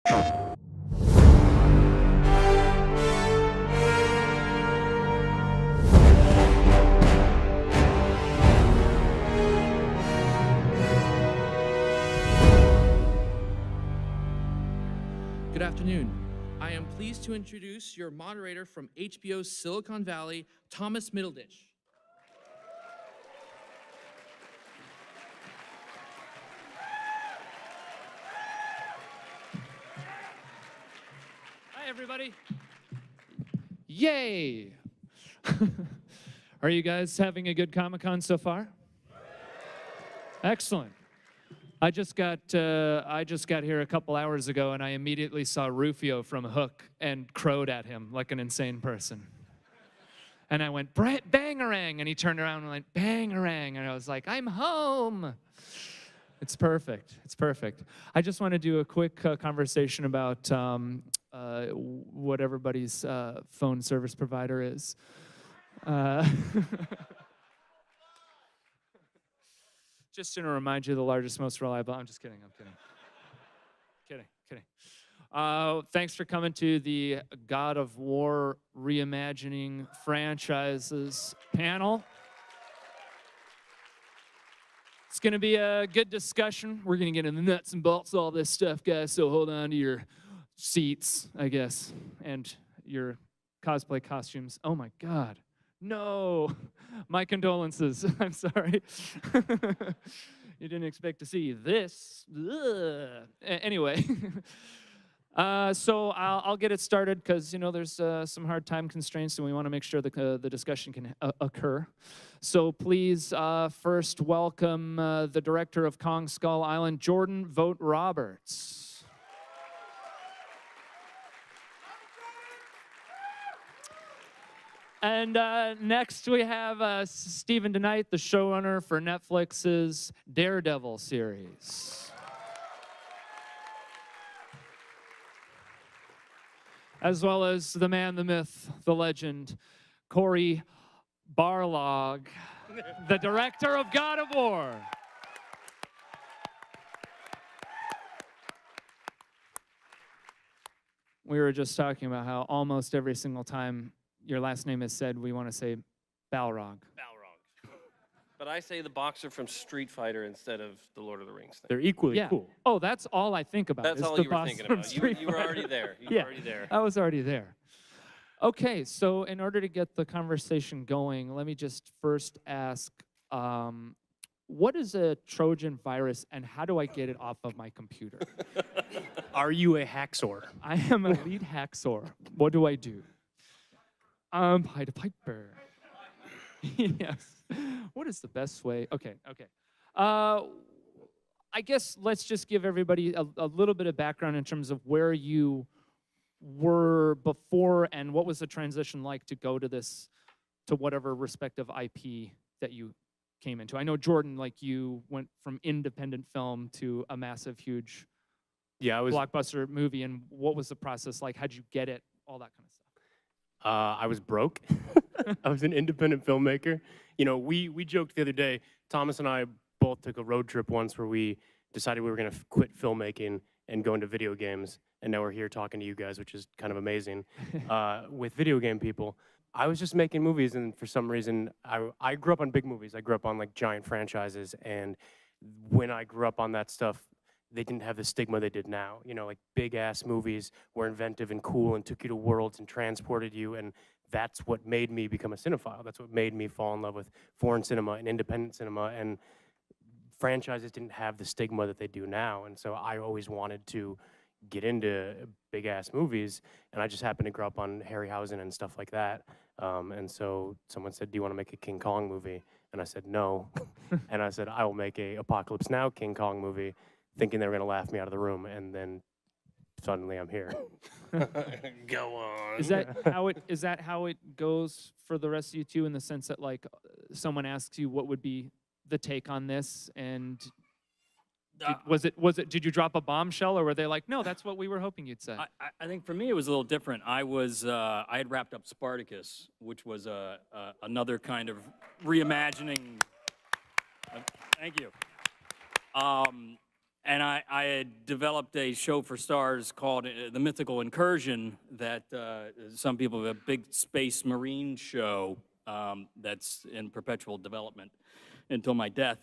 Good afternoon. I am pleased to introduce your moderator from HBO's Silicon Valley, Thomas Middleditch. Hi, everybody. Yay! Are you guys having a good Comic-Con so far? Excellent. I just got here a couple hours ago, and I immediately saw Rufio from Hook and crowed at him like an insane person. And I went, bangarang, and he turned around and went, bangarang, and I was like, I'm home. It's perfect. It's perfect. I just want to do a quick conversation about what everybody's phone service provider is. Just to remind you, the largest, most reliable. I'm just kidding. I'm kidding. Thanks for coming to the God of War Reimagining Franchises panel. It's going to be a good discussion. We're going to get into the nuts and bolts of all this stuff, guys, so hold on to your seats, I guess, and your cosplay costumes. Oh, my God. No. My condolences. I'm sorry. You didn't expect to see this. Anyway. So I'll get it started because, there's some hard time constraints, and we want to make sure that the discussion can occur. So please first welcome the director of Kong Skull Island, Jordan Vogt Roberts. And next we have Stephen DeKnight, the showrunner for Netflix's Daredevil series. As well as the man, the myth, the legend, Cory Barlog, the director of God of War. We were just talking about how almost every single time your last name is said, we want to say Balrog. Balrog. But I say the boxer from Street Fighter instead of the Lord of the Rings thing. They're equally cool. Oh, that's all I think about. That's is all the you were thinking about. You were already there. You were already there. I was already there. Okay, so in order to get the conversation going, let me just first ask, what is a Trojan virus and how do I get it off of my computer? Are you a hacksaw? I am a lead hacksaw. What do I do? Pied Piper. Yes. What is the best way? Okay. I guess let's just give everybody a little bit of background in terms of where you were before and what was the transition like to go to whatever respective IP that you came into. I know, Jordan, like you went from independent film to a massive, huge blockbuster movie, and what was the process like? How'd you get it? All that kind of stuff. I was broke. I was an independent filmmaker. We joked the other day, Thomas and I both took a road trip once where we decided we were going to quit filmmaking and go into video games. And now we're here talking to you guys, which is kind of amazing, with video game people. I was just making movies, and for some reason, I grew up on big movies. I grew up on, like, giant franchises, and when I grew up on that stuff, they didn't have the stigma they did now. Like, big-ass movies were inventive and cool and took you to worlds and transported you, and that's what made me become a cinephile. That's what made me fall in love with foreign cinema and independent cinema, and franchises didn't have the stigma that they do now, and so I always wanted to get into big-ass movies, and I just happened to grow up on Harryhausen and stuff like that, and so someone said, do you want to make a King Kong movie? And I said, no, and I said, I will make a Apocalypse Now King Kong movie, thinking they were going to laugh me out of the room, and then suddenly I'm here. Go on. Is that how it goes for the rest of you too, in the sense that, like, someone asks you what would be the take on this, and did you drop a bombshell, or were they like, no, that's what we were hoping you'd say? I think for me it was a little different. I had wrapped up Spartacus, which was another kind of reimagining. Thank you. And I had developed a show for Stars called The Mythical Incursion that some people have a big space marine show that's in perpetual development until my death.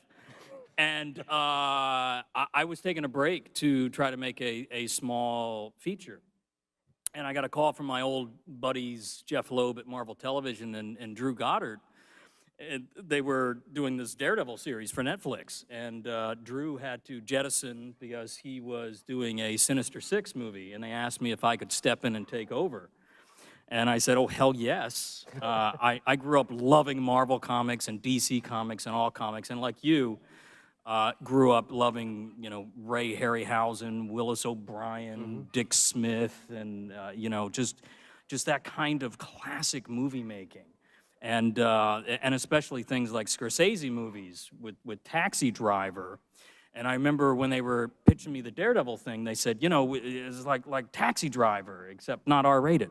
And I was taking a break to try to make a small feature. And I got a call from my old buddies, Jeff Loeb at Marvel Television and Drew Goddard. And they were doing this Daredevil series for Netflix. And Drew had to jettison because he was doing a Sinister Six movie. And they asked me if I could step in and take over. And I said, oh, hell yes. I grew up loving Marvel comics and DC comics and all comics. And like you, grew up loving, you know, Ray Harryhausen, Willis O'Brien, Dick Smith, and just that kind of classic movie making, and especially things like Scorsese movies with Taxi Driver. And I remember when they were pitching me the Daredevil thing, they said, you know, it's like Taxi Driver, except not R-rated.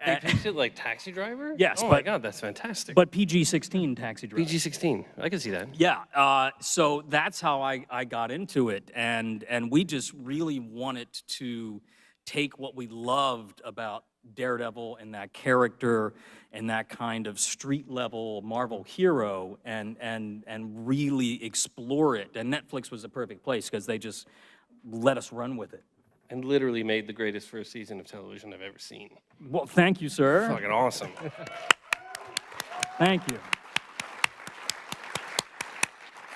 They pitched it like Taxi Driver? Yes, Oh my but- God, that's fantastic. But PG-16 Taxi Driver. PG-16, I can see that. Yeah, so that's how I got into it, and we just really wanted to take what we loved about Daredevil and that character and that kind of street level Marvel hero and really explore it. And Netflix was the perfect place because they just let us run with it. And literally made the greatest first season of television I've ever seen. Well, thank you, sir. Fucking awesome. Thank you.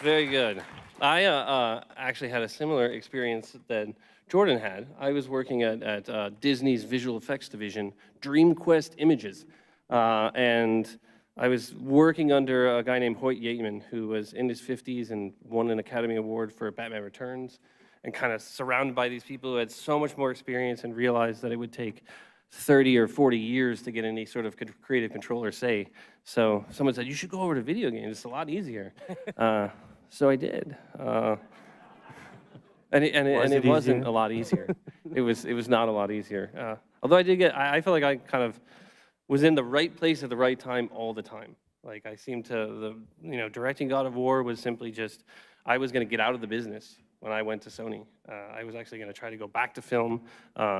Very good. I actually had a similar experience that Jordan had. I was working at Disney's visual effects division, DreamQuest Images. And I was working under a guy named Hoyt Yateman, who was in his 50s and won an Academy Award for Batman Returns, and kind of surrounded by these people who had so much more experience and realized that it would take 30 or 40 years to get any sort of creative control or say. So someone said, you should go over to video games, it's a lot easier. So I did. And it wasn't a lot easier. It was not a lot easier. Although I feel like I kind of was in the right place at the right time all the time. Like I seemed to, directing God of War was simply just, I was going to get out of the business when I went to Sony. I was actually going to try to go back to film,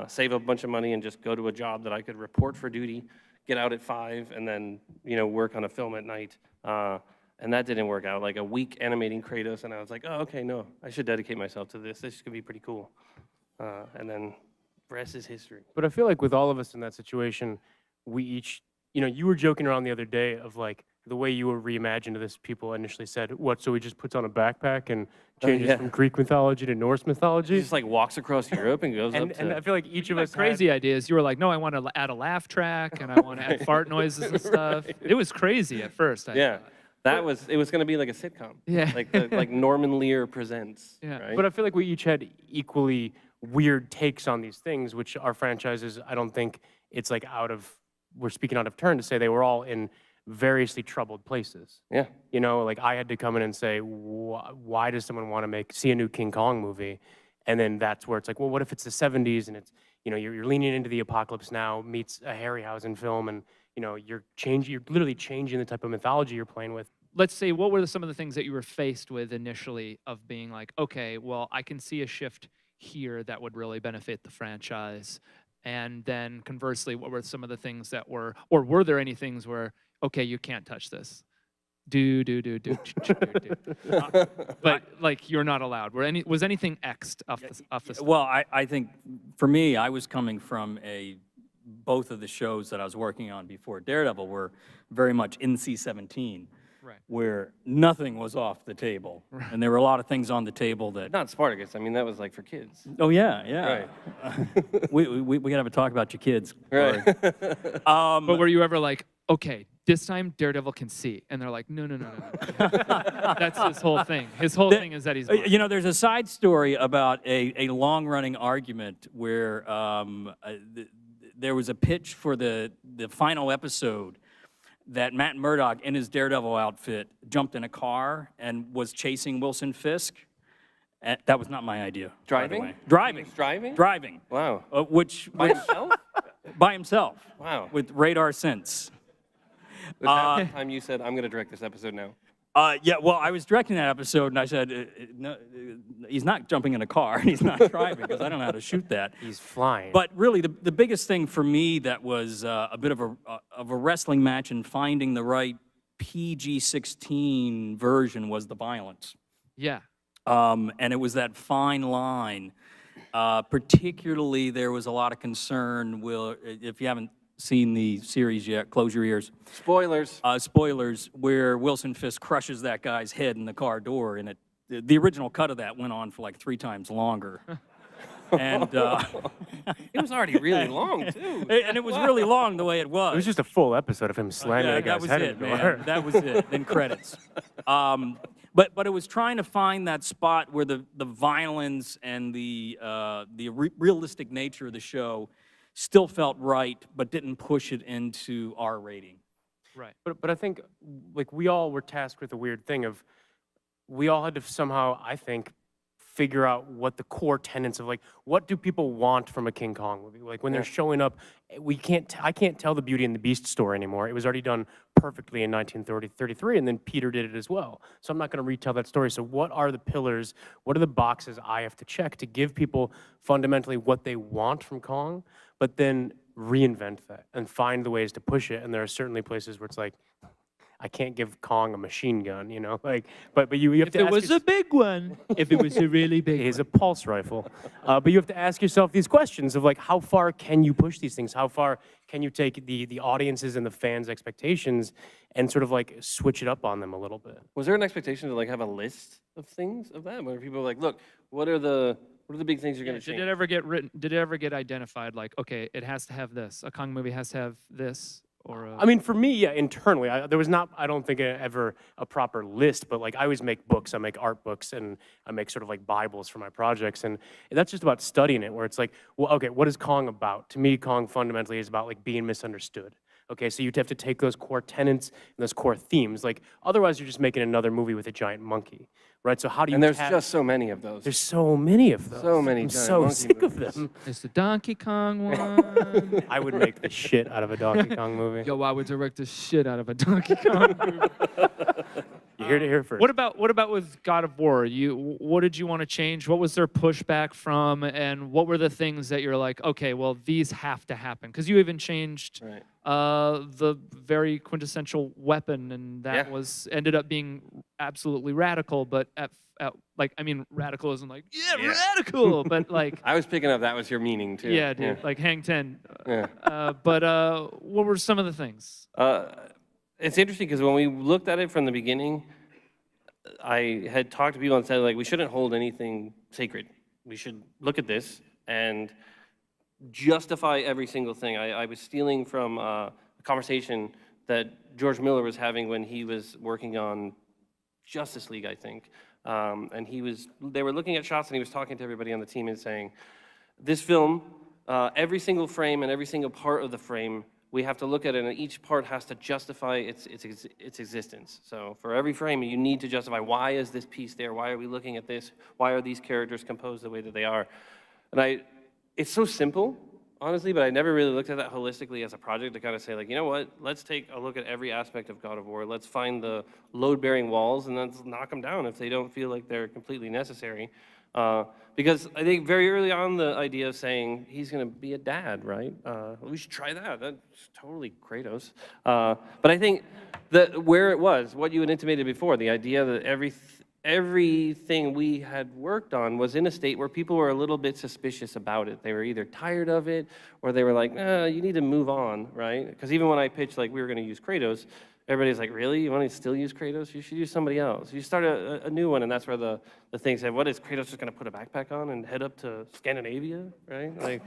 save a bunch of money, and just go to a job that I could report for duty, get out at 5, and then work on a film at night. And that didn't work out. Like a week animating Kratos, and I was like, oh, okay, no, I should dedicate myself to this. This could be pretty cool. And then rest is history. But I feel like with all of us in that situation, we each, you were joking around the other day of like the way you were reimagined this. People initially said, what, so he just puts on a backpack and changes from Greek mythology to Norse mythology? He just like walks across Europe and goes up to... And I feel like each of us Crazy ideas. You were like, no, I want to add a laugh track and I want to add fart noises and stuff. It was crazy at first. I Yeah. thought. It was going to be like a sitcom. Yeah. Like Norman Lear presents. Yeah. Right? But I feel like we each had equally weird takes on these things, which our franchises, I don't think it's like we're speaking out of turn to say they were all in variously troubled places. Yeah. Like I had to come in and say, why does someone want to see a new King Kong movie? And then that's where it's like, well, what if it's the 70s and it's, you're leaning into the apocalypse now meets a Harryhausen film and, you're literally changing the type of mythology you're playing with. Let's say, what were some of the things that you were faced with initially of being like, okay, well, I can see a shift here that would really benefit the franchise. And then conversely, what were some of the things that were there any things where, okay, you can't touch this? Do. But like you're not allowed. Was anything X'd off the Well, I think for me, I was coming from both of the shows that I was working on before Daredevil were very much NC-17. Right. Where nothing was off the table. Right. And there were a lot of things on the table that... Not Spartacus. I mean, that was like for kids. Oh, yeah. Right. We got to have a talk about your kids. Right. But were you ever like, okay, this time Daredevil can see? And they're like, no. That's his whole thing. His whole thing is that he's blind. There's a side story about a long-running argument where there was a pitch for the final episode that Matt Murdock, in his Daredevil outfit, jumped in a car and was chasing Wilson Fisk. That was not my idea. Driving? By the way. Driving. He was driving? Driving. Wow. By himself? By himself. Wow. With radar sense. Was that the time you said, I'm going to direct this episode now? Yeah, well, I was directing that episode, and I said, no, he's not jumping in a car, and he's not driving, because I don't know how to shoot that. He's flying. But really, the biggest thing for me that was a bit of a wrestling match and finding the right PG-16 version was the violence. Yeah. And it was that fine line. Particularly, there was a lot of concern, if you haven't seen the series yet, close your ears. Spoilers. Spoilers, where Wilson Fisk crushes that guy's head in the car door, and the original cut of that went on for like 3 times longer. And It was already really long, too. and it was really long the way it was. It was just a full episode of him slamming Yeah, a that guy's was head it, in the door. man. That was it. Then credits. But it was trying to find that spot where the violence and the realistic nature of the show still felt right, but didn't push it into R rating. Right. But I think, like, we all were tasked with a weird thing of, we all had to somehow, I think, figure out what the core tenets of, like, what do people want from a King Kong movie? Like, when they're showing up, I can't tell the Beauty and the Beast story anymore. It was already done perfectly in 1933, and then Peter did it as well. So I'm not going to retell that story. So what are the pillars? What are the boxes I have to check to give people fundamentally what they want from Kong, but then reinvent that and find the ways to push it? And there are certainly places where it's like, I can't give Kong a machine gun, you know, like, but you have to. If it was a big one, if it was a really big It's one. a pulse rifle, but you have to ask yourself these questions of, like, how far can you push these things? How far can you take the audiences and the fans' expectations and sort of like switch it up on them a little bit? Was there an expectation to like have a list of things of that, where people were like, look, what are the big things you're Yeah, going to change? did it ever get written? Did it ever get identified? Like, okay, it has to have this. A Kong movie has to have this. Or I mean, for me, yeah, internally, there was not, I don't think, ever a proper list, but like I always make books, I make art books, and I make sort of like Bibles for my projects, and that's just about studying it, where it's like, well, okay, what is Kong about? To me, Kong fundamentally is about like being misunderstood. Okay, so you'd have to take those core tenets and those core themes, like otherwise you're just making another movie with a giant monkey, right? So how do you? And there's just so many of those. there's so many of those. So many I'm giant so monkey sick of movies. them. it's the Donkey Kong one. I would make the shit out of a Donkey Kong movie. Yo, I would direct the shit out of a Donkey Kong movie. You heard it here first. What about with God of War? What did you want to change? What was their pushback from? And what were the things that you're like, okay, well, these have to happen? Because you even changed Right. the very quintessential weapon, and that Yeah. ended up being absolutely radical. But radical isn't like radical, but like I was picking up that was your meaning, too. yeah, dude, like Hang 10. Yeah. But what were some of the things? It's interesting because when we looked at it from the beginning, I had talked to people and said, like, we shouldn't hold anything sacred. We should look at this and justify every single thing. I was stealing from a conversation that George Miller was having when he was working on Justice League, I think. And they were looking at shots, and he was talking to everybody on the team and saying, this film, every single frame and every single part of the frame, we have to look at it, and each part has to justify its existence. So for every frame, you need to justify, why is this piece there? Why are we looking at this? Why are these characters composed the way that they are? And it's so simple, honestly, but I never really looked at that holistically as a project to kind of say, like, you know what? Let's take a look at every aspect of God of War. Let's find the load-bearing walls, and let's knock them down if they don't feel like they're completely necessary. Because I think very early on, the idea of saying he's going to be a dad, right? We should try that. That's totally Kratos. But I think that where it was, what you had intimated before, the idea that everything we had worked on was in a state where people were a little bit suspicious about it. They were either tired of it, or they were like, you need to move on, right? Because even when I pitched, like, we were going to use Kratos, everybody's like, really? You want to still use Kratos? You should use somebody else. You start a new one, and that's where the thing said, what is Kratos just going to put a backpack on and head up to Scandinavia, right? Like,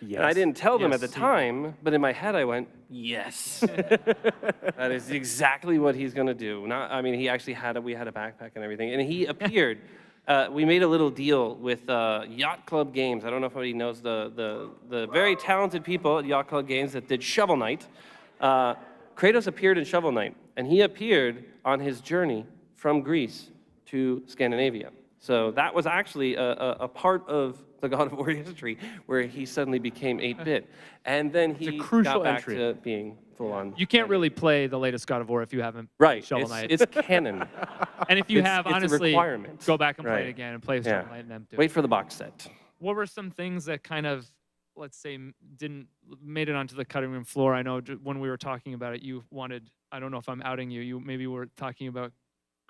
Yes. and I didn't tell them at the Yes. time, but in my head I went, yes. That is exactly what he's going to do. He actually we had a backpack and everything, and he appeared. We made a little deal with Yacht Club Games. I don't know if anybody knows the very talented people at Yacht Club Games that did Shovel Knight. Kratos appeared in Shovel Knight, and he appeared on his journey from Greece to Scandinavia. So that was actually a part of the God of War history where he suddenly became 8-bit. And then he crucial got back entry. to being full-on. You can't really play the latest God of War if you haven't Right, played Shovel Knight. it's canon. And if you it's- have, it's a honestly, requirement. go back and play Right. it again and play Yeah. Shovel Knight and them too. Wait for the box set. What were some things that kind of, let's say, didn't made it onto the cutting room floor? I know when we were talking about it, you wanted, I don't know if I'm outing you, you maybe were talking about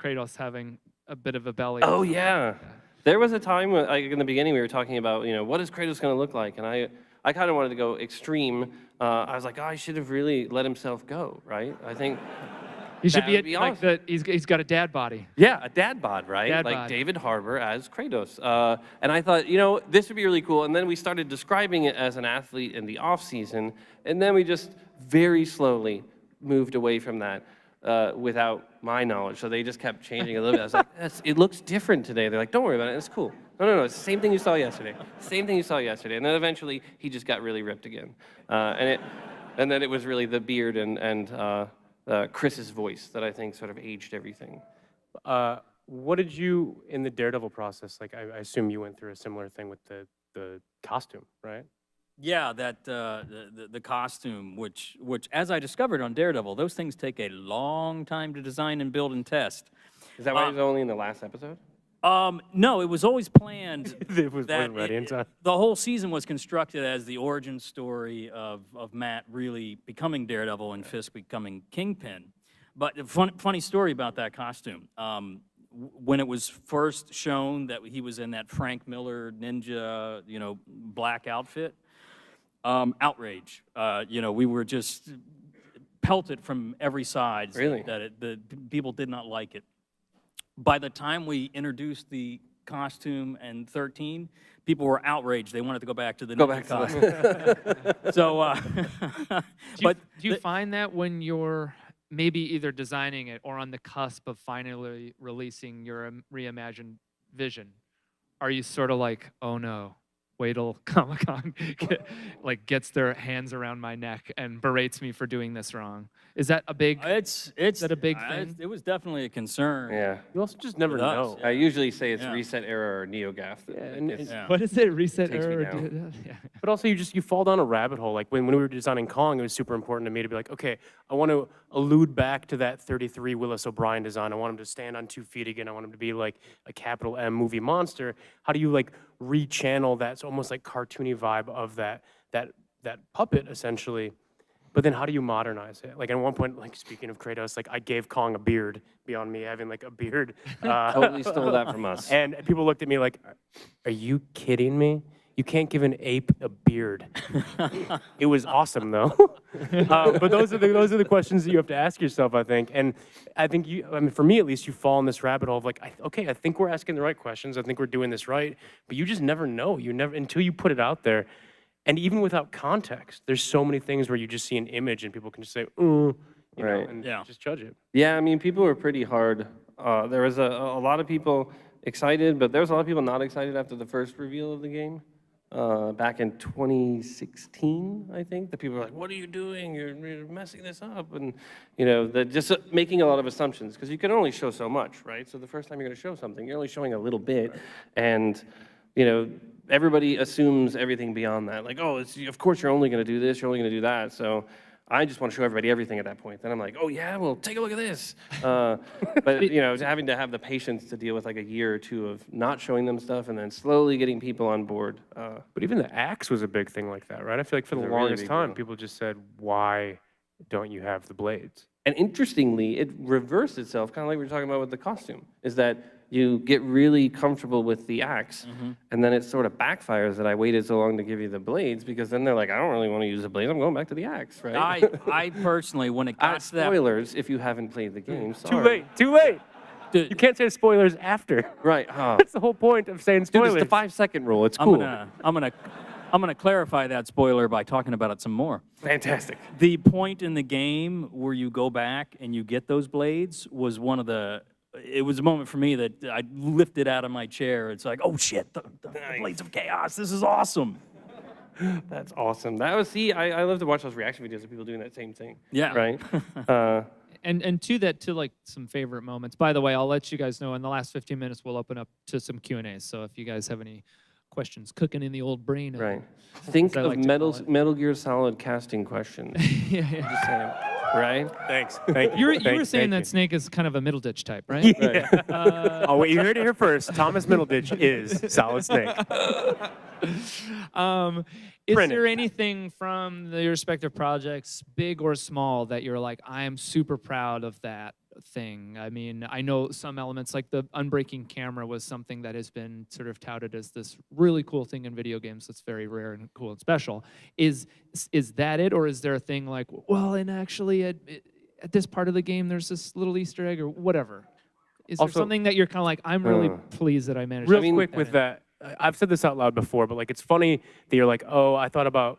Kratos having a bit of a belly. Oh, yeah. There was a time when, like, in the beginning we were talking about, what is Kratos going to look like? And I kind of wanted to go extreme. I was like, oh, I should have really let himself go, right? I think, He should that be, would be like awesome. he's got a dad body. yeah, a dad bod, right? Dad like bod. David Harbour as Kratos. And I thought, this would be really cool. And then we started describing it as an athlete in the off season. And then we just very slowly moved away from that. Without my knowledge. So they just kept changing a little bit. I was like, it looks different today. They're like, don't worry about it, it's cool. No, it's the same thing you saw yesterday. Same thing you saw yesterday. And then eventually he just got really ripped again. And then it was really the beard and Chris's voice that I think sort of aged everything. What did you, in the Daredevil process, like I assume you went through a similar thing with the costume, right? Yeah, that the costume, which as I discovered on Daredevil, those things take a long time to design and build and test. Is that why it was only in the last episode? No, it was always planned. It wasn't that ready in time. The whole season was constructed as the origin story of Matt really becoming Daredevil and Fisk becoming Kingpin. But a funny story about that costume. When it was first shown that he was in that Frank Miller ninja, black outfit, outrage. We were just pelted from every side. Really? That the people did not like it. By the time we introduced the costume in 13, people were outraged. They wanted to go back to the ninja costume. So, Do you find that when you're maybe either designing it or on the cusp of finally releasing your reimagined vision, are you sort of like, oh no, wait till Comic-Con gets their hands around my neck and berates me for doing this wrong? Is that a big? Is that a big thing? It was definitely a concern. Yeah. You also just never With us, know. yeah. I usually say it's Yeah. reset error or NeoGAF. Yeah. What is it? Reset Takes me error? down. Yeah. But also, you fall down a rabbit hole. Like when we were designing Kong, it was super important to me to be like, okay, I want to allude back to that 33 Willis O'Brien design. I want him to stand on 2 feet again. I want him to be like a capital M movie monster. How do you rechannel that almost like cartoony vibe of that puppet essentially? But then how do you modernize it? Like at one point, speaking of Kratos, I gave Kong a beard beyond me having a beard. Totally stole that from us. And people looked at me like, are you kidding me? You can't give an ape a beard. It was awesome though. But those are the questions that you have to ask yourself, I think. And I think for me at least, you fall in this rabbit hole of okay, I think we're asking the right questions. I think we're doing this right. But you just never know. You never, until you put it out there. And even without context, there's so many things where you just see an image and people can just say, Right. and Yeah. just judge it. Yeah, I mean, people were pretty hard. There was a lot of people excited, but there was a lot of people not excited after the first reveal of the game. Back in 2016, I think, the people were like, what are you doing? You're messing this up. And, just making a lot of assumptions, because you can only show so much, right? So the first time you're going to show something, you're only showing a little bit. And, everybody assumes everything beyond that. Like, oh, of course you're only going to do this, you're only going to do that. So I just want to show everybody everything at that point. Then I'm like, oh yeah, well, take a look at this. But, having to have the patience to deal with a year or two of not showing them stuff and then slowly getting people on board. But even the axe was a big thing like that, right? I feel like for the It's a really longest big time, deal. people just said, why don't you have the blades? And interestingly, it reversed itself, kind of like we were talking about with the costume, is that you get really comfortable with the axe, and then it sort of backfires that I waited so long to give you the blades, because then they're like, I don't really want to use the blades, I'm going back to the axe, right? I personally, when it got to that, Spoilers, if you haven't played the game, sorry. Too late. Dude, You can't say spoilers after. Right, That's the whole point of saying Dude, spoilers. it's the 5-second rule, it's I'm cool. gonna clarify that spoiler by talking about it some more. Fantastic. The point in the game where you go back and you get those blades was it was a moment for me that I lifted out of my chair. It's like, oh shit, the blades of chaos. This is awesome. That's awesome. I love to watch those reaction videos of people doing that same thing. Yeah. Right? And to like some favorite moments. By the way, I'll let you guys know in the last 15 minutes we'll open up to some Q&A. So if you guys have any questions cooking in the old brain, Right. Think I of like to call it. Metal Gear Solid casting questions. yeah, yeah. Just saying. Right? Thanks. Thank you. You were saying that Snake is kind of a Middleditch type, right? Yeah. Oh, wait, you heard it here first. Thomas Middleditch is Solid Snake. Is Print it. there anything from the respective projects, big or small, that you're like, I am super proud of that thing? I mean, I know some elements like the unbreaking camera was something that has been sort of touted as this really cool thing in video games that's very rare and cool and special. Is that it, or is there a thing like, well, and actually at this part of the game there's this little Easter egg or whatever? Is there Also- something that you're kind of like, I'm really pleased that I managed Real to quick fit with in? that, I've said this out loud before, but like it's funny that you're like, oh, I thought about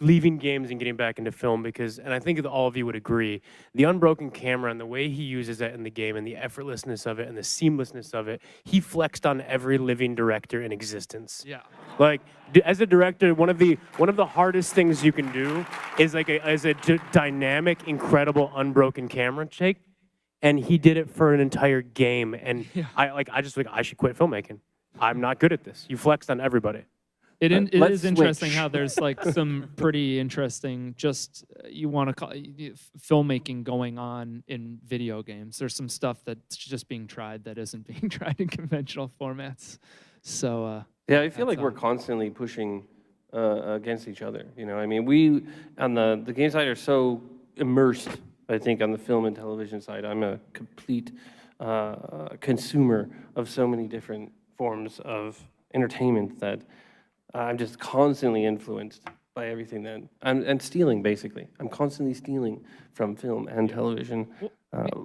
leaving games and getting back into film because, and I think that all of you would agree, the unbroken camera and the way he uses it in the game and the effortlessness of it and the seamlessness of it, he flexed on every living director in existence. Yeah. Like as a director, one of the hardest things you can do is like as a dynamic, incredible unbroken camera shake, and he did it for an entire game. And I just should quit filmmaking. I'm not good at this. You flexed on everybody. It let's is interesting switch. how there's like some pretty interesting, just you want to call filmmaking going on in video games. There's some stuff that's just being tried that isn't being tried in conventional formats. So Yeah, I feel like That's we're all. constantly pushing against each other. You know, I mean, we on the game side are so immersed. I think on the film and television side, I'm a complete consumer of so many different forms of entertainment that I'm just constantly influenced by everything that and stealing basically. I'm constantly stealing from film and television.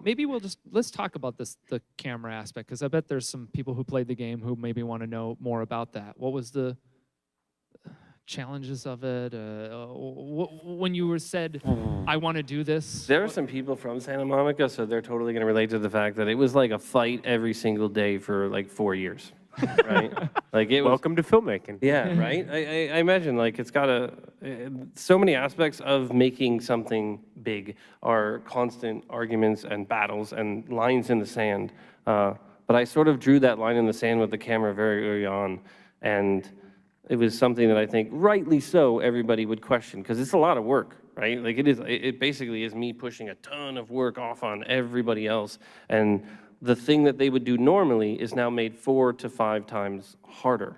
maybe let's talk about the camera aspect, because I bet there's some people who played the game who maybe want to know more about that. What was the challenges of it? When you were said, I want to do this? There are some people from Santa Monica, so they're totally going to relate to the fact that it was like a fight every single day for like 4 years, right? Like it was. Welcome to filmmaking. Yeah, right. I imagine like it's got so many aspects of making something big are constant arguments and battles and lines in the sand. But I sort of drew that line in the sand with the camera very early on, and it was something that I think, rightly so, everybody would question because it's a lot of work, right? Like it basically is me pushing a ton of work off on everybody else, and the thing that they would do normally is now made 4 to 5 times harder.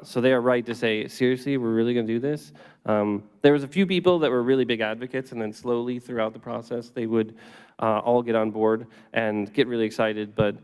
So they are right to say, seriously, we're really going to do this? There was a few people that were really big advocates, and then slowly throughout the process, they would all get on board and get really excited. But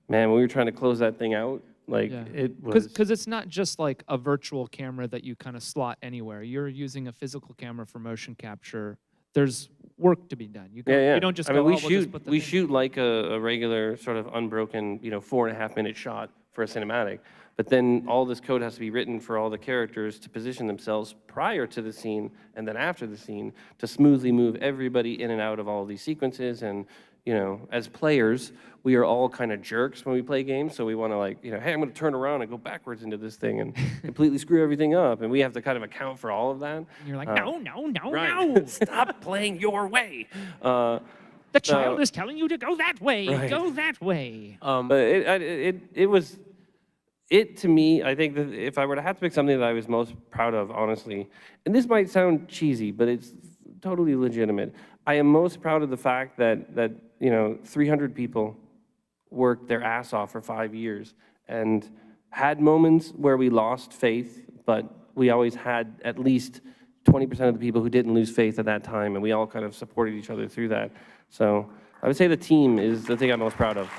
man, when we were trying to close that thing out, like it was. Because it's not just like a virtual camera that you kind of slot anywhere. You're using a physical camera for motion capture. There's work to be done. You don't just I go, mean, "Oh, we'll just put the we thing." shoot like a regular sort of unbroken, 4.5-minute shot for a cinematic. But then all this code has to be written for all the characters to position themselves prior to the scene and then after the scene to smoothly move everybody in and out of all of these sequences. And as players, we are all kind of jerks when we play games. So we want to like, hey, I'm going to turn around and go backwards into this thing and completely screw everything up. And we have to kind of account for all of that. And you're like, no, Right. no. Stop playing your way. The child is telling you to go that way. Right. Go that way. But it was, to me, I think that if I were to have to pick something that I was most proud of, honestly, and this might sound cheesy, but it's totally legitimate. I am most proud of the fact that 300 people worked their ass off for 5 years and had moments where we lost faith, but we always had at least 20% of the people who didn't lose faith at that time, and we all kind of supported each other through that. So I would say the team is the thing I'm most proud of.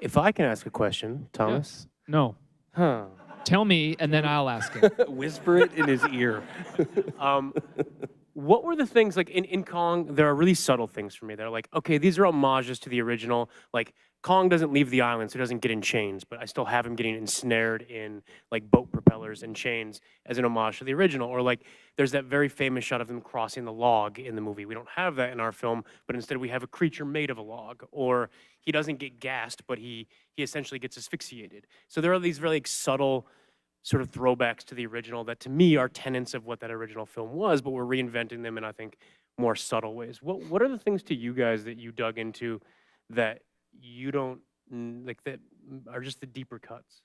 If I can ask a question, Thomas. No. Huh. Tell me, and then I'll ask it. Whisper it in his ear. What were the things, like in Kong, there are really subtle things for me. They're like, okay, these are homages to the original. Like, Kong doesn't leave the island, so he doesn't get in chains, but I still have him getting ensnared in like boat propellers and chains as an homage to the original. Or like, there's that very famous shot of them crossing the log in the movie. We don't have that in our film, but instead we have a creature made of a log. Or he doesn't get gassed, but he essentially gets asphyxiated. So there are these very like, subtle sort of throwbacks to the original that to me are tenets of what that original film was, but we're reinventing them in, I think, more subtle ways. What are the things to you guys that you dug into that you don't like that are just the deeper cuts?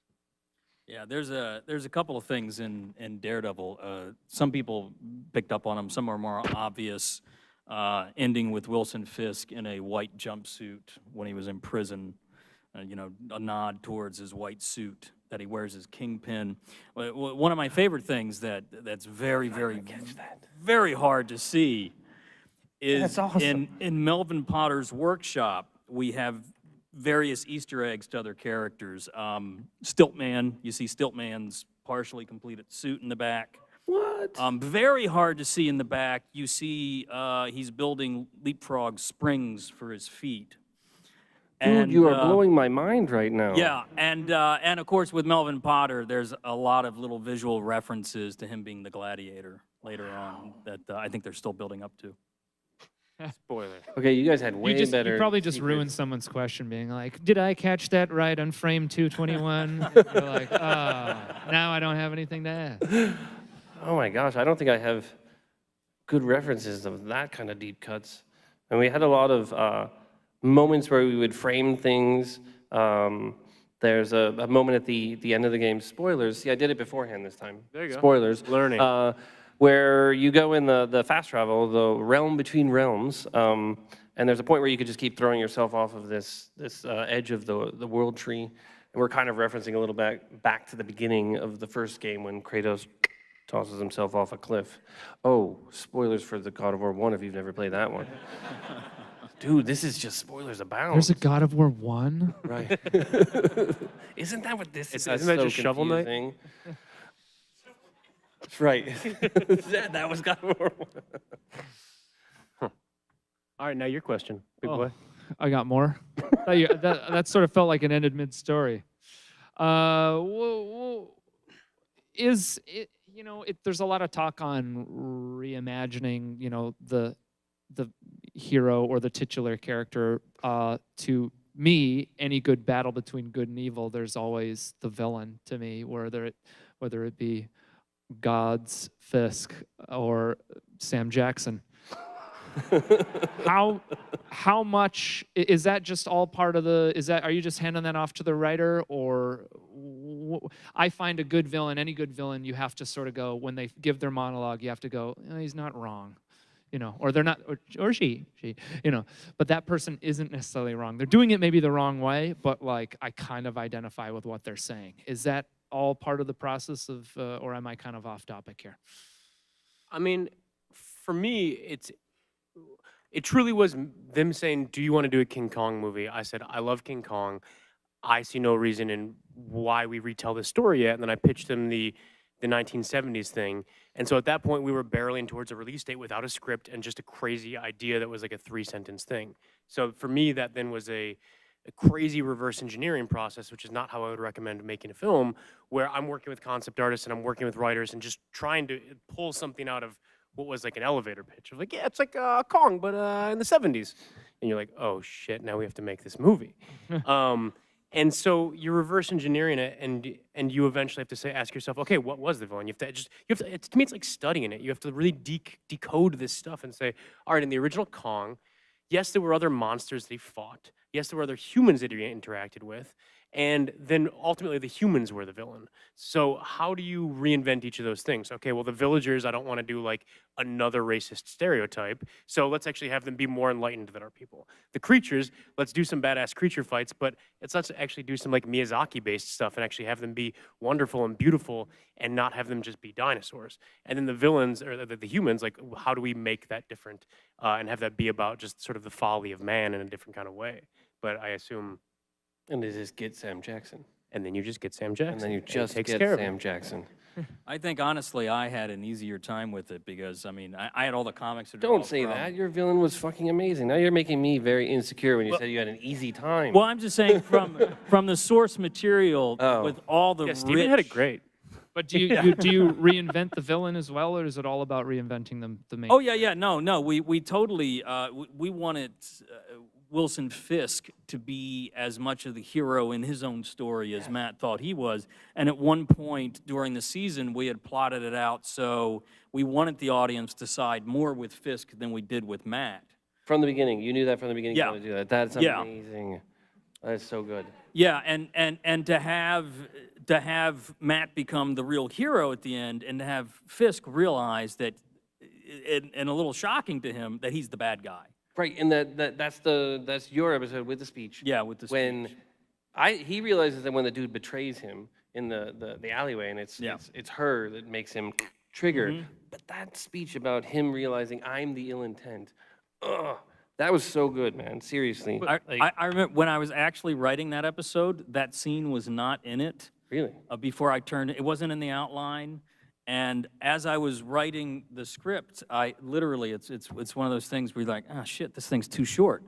Yeah, there's a couple of things in Daredevil. Some people picked up on them. Some are more obvious. Ending with Wilson Fisk in a white jumpsuit when he was in prison. You know, a nod towards his white suit that he wears as Kingpin. One of my favorite things that's very very hard to see is That's awesome. in Melvin Potter's workshop. We have various Easter eggs to other characters. Stiltman, you see Stiltman's partially completed suit in the back. What? Very hard to see in the back. You see he's building leapfrog springs for his feet. Dude, you are blowing my mind right now. Yeah, and of course with Melvin Potter, there's a lot of little visual references to him being the gladiator later on that I think they're still building up to. Spoiler. Okay, you guys had way better. You probably just secrets. ruined someone's question, being like, "Did I catch that right on frame 221?" You're like, now I don't have anything to ask. Oh my gosh, I don't think I have good references of that kind of deep cuts. And we had a lot of moments where we would frame things. There's a moment at the end of the game, spoilers. See, I did it beforehand this time. There you go. Spoilers. Learning. Where you go in the fast travel, the realm between realms, and there's a point where you could just keep throwing yourself off of this edge of the world tree. And we're kind of referencing a little back to the beginning of the first game when Kratos tosses himself off a cliff. Oh, spoilers for the God of War 1 if you've never played that one. Dude, this is just spoilers abound. There's a God of War 1? Right. Isn't that what this is? Isn't that just Shovel Knight? Knight? That's right. that was God of War 1. All right, now your question, big boy. I got more. that sort of felt like it ended mid-story. Is it, there's a lot of talk on reimagining, the hero or the titular character. To me, any good battle between good and evil, there's always the villain to me, whether it be God's Fisk or Sam Jackson. How much is that just all part of are you just handing that off to the writer, or I find a good villain, any good villain, you have to sort of go, when they give their monologue, you have to go, he's not wrong, or they're not, or she, but that person isn't necessarily wrong. They're doing it maybe the wrong way, but like I kind of identify with what they're saying. Is that all part of the process of, or am I kind of off topic here? I mean, for me, it truly was them saying, do you want to do a King Kong movie? I said, I love King Kong. I see no reason in why we retell this story yet. And then I pitched them the 1970s thing. And so at that point, we were barreling towards a release date without a script and just a crazy idea that was like a 3-sentence thing. So for me, that then was a crazy reverse engineering process, which is not how I would recommend making a film, where I'm working with concept artists and I'm working with writers and just trying to pull something out of what was like an elevator pitch of like, yeah, it's like Kong, but in the 70s. And you're like, oh shit, now we have to make this movie. And so you're reverse engineering it, and you eventually have to ask yourself, okay, what was the villain? To me, it's like studying it. You have to really decode this stuff and say, all right, in the original Kong, yes, there were other monsters that he fought. Yes, there were other humans that he interacted with. And then ultimately the humans were the villain. So how do you reinvent each of those things? Okay, well, the villagers, I don't want to do like another racist stereotype. So let's actually have them be more enlightened than our people. The creatures, let's do some badass creature fights, but let's actually do some like Miyazaki-based stuff and actually have them be wonderful and beautiful and not have them just be dinosaurs. And then the villains, or the humans, like how do we make that different and have that be about just sort of the folly of man in a different kind of way? But I assume... And they just get Sam Jackson. And then you just get Sam Jackson. And then you just get Sam Jackson. I think, honestly, I had an easier time with it because, I mean, I had all the comics. That Don't say that. Your villain was fucking amazing. Now you're making me very insecure when you said you had an easy time. Well, I'm just saying from the source material with all the Steven had it great. But do you reinvent the villain as well, or is it all about reinventing the main? Oh, yeah. No. We totally, we wanted... Wilson Fisk to be as much of the hero in his own story as Matt thought he was. And at one point during the season, we had plotted it out so we wanted the audience to side more with Fisk than we did with Matt. From the beginning, you knew that from the beginning. Yeah. You wanted to do that. That's Yeah. amazing. That's so good. Yeah, and to have Matt become the real hero at the end, and to have Fisk realize that, and a little shocking to him, that he's the bad guy. Right, and that's your episode with the speech. Yeah, with the when speech. he realizes that when the dude betrays him in the alleyway, and it's her that makes him trigger. Mm-hmm. But that speech about him realizing I'm the ill intent, that was so good, man. Seriously. I remember when I was actually writing that episode, that scene was not in it. Really? Before I turned it wasn't in the outline. And as I was writing the script, I literally, it's one of those things where you're like, oh shit, this thing's too short.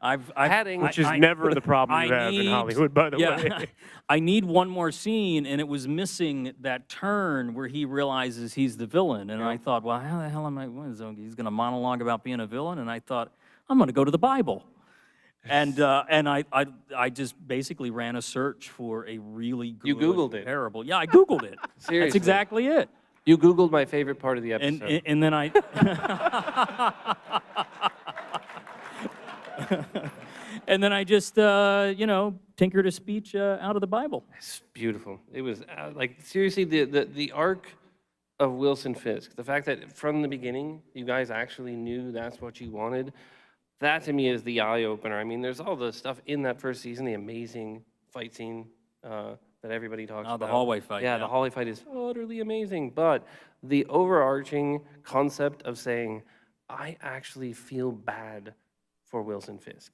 Which is never the problem you have in Hollywood, by the way. I need one more scene, and it was missing that turn where he realizes he's the villain. And I thought, well, how the hell am I, he's going to monologue about being a villain? And I thought, I'm going to go to the Bible. And I just basically ran a search for a really good, You Googled it. parable. Yeah, I Googled it. Seriously. That's exactly it. You Googled my favorite part of the episode. And then I... And then I just, tinkered a speech out of the Bible. It's beautiful. It was like, seriously, the arc of Wilson Fisk, the fact that from the beginning you guys actually knew that's what you wanted, that to me is the eye opener. I mean, there's all the stuff in that first season, the amazing fight scene that everybody talks about. The hallway fight. Yeah, the hallway fight is utterly amazing. But the overarching concept of saying, I actually feel bad for Wilson Fisk.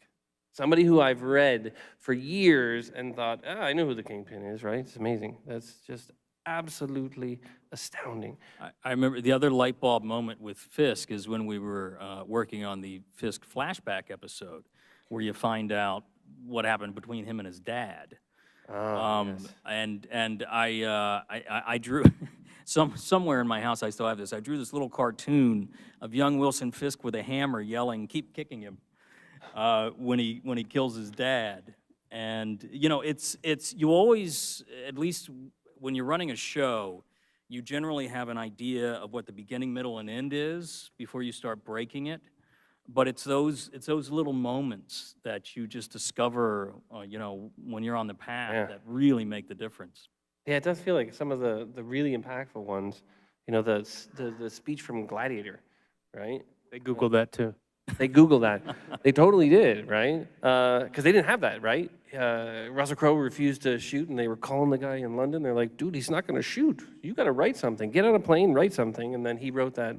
Somebody who I've read for years and thought, I know who the Kingpin is, right? It's amazing. That's just absolutely astounding. I remember the other light bulb moment with Fisk is when we were working on the Fisk flashback episode, where you find out what happened between him and his dad. Yes. And I drew somewhere in my house. I still have this. I drew this little cartoon of young Wilson Fisk with a hammer, yelling, "Keep kicking him," when he kills his dad. And it's you always, at least when you're running a show, you generally have an idea of what the beginning, middle, and end is before you start breaking it. But it's those little moments that you just discover, when you're on the path that really make the difference. Yeah, it does feel like some of the really impactful ones, the speech from Gladiator, right? They Googled that too. They Googled that. They totally did, right? Because they didn't have that, right? Russell Crowe refused to shoot, and they were calling the guy in London. They're like, dude, he's not going to shoot. You got to write something. Get on a plane, write something. And then he wrote that,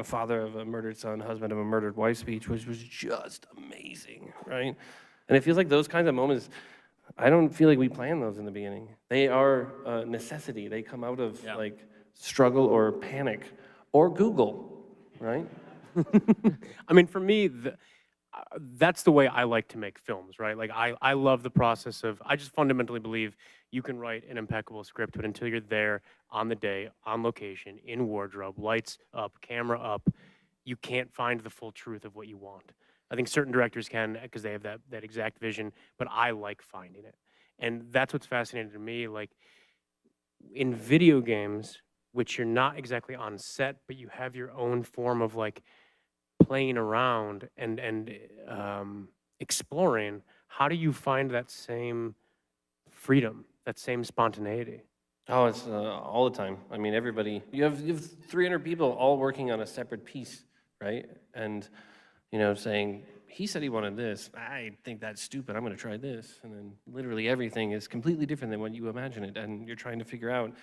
father of a murdered son, husband of a murdered wife speech, which was just amazing, right? And it feels like those kinds of moments, I don't feel like we plan those in the beginning. They are a necessity. They come out of struggle or panic or Google, right? I mean, for me, that's the way I like to make films, right? Like, I love the process of, I just fundamentally believe you can write an impeccable script, but until you're there on the day, on location, in wardrobe, lights up, camera up, you can't find the full truth of what you want. I think certain directors can because they have that exact vision, but I like finding it. And that's what's fascinating to me. Like, in video games, which you're not exactly on set, but you have your own form of like playing around and exploring. How do you find that same freedom, that same spontaneity? Oh, it's all the time. I mean, everybody. You have 300 people all working on a separate piece, right? And saying, he said he wanted this. I think that's stupid. I'm going to try this. And then literally everything is completely different than what you imagine it. And you're trying to figure out,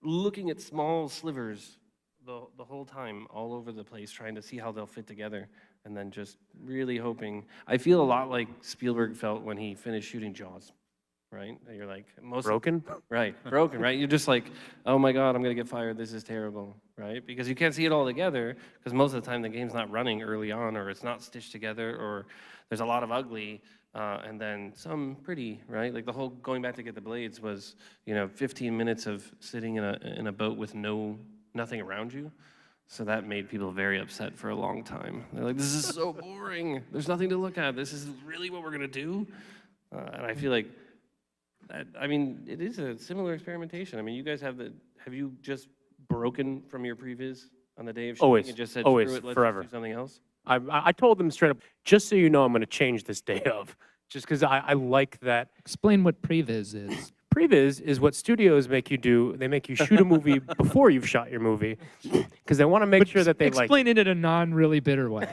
looking at small slivers the whole time, all over the place, trying to see how they'll fit together, and then just really hoping. I feel a lot like Spielberg felt when he finished shooting Jaws, right? You're like, broken? Right, broken, right? You're just like, oh my God, I'm gonna get fired, this is terrible, right? Because you can't see it all together, because most of the time the game's not running early on, or it's not stitched together, or there's a lot of ugly, and then some pretty, right? Like the whole going back to get the blades was, 15 minutes of sitting in a boat with nothing around you. So that made people very upset for a long time. They're like, this is so boring. There's nothing to look at. This is really what we're going to do? And I feel like, I mean, it is a similar experimentation. I mean, you guys have you just broken from your previs on the day of shooting Always, and just said, always, screw it, let's forever. do something else? I told them straight up, just so you know, I'm going to change this day of, just because I like that. Explain what previs is. Previs is what studios make you do. They make you shoot a movie before you've shot your movie, because they want to make sure that they Explain it in a non-really bitter way.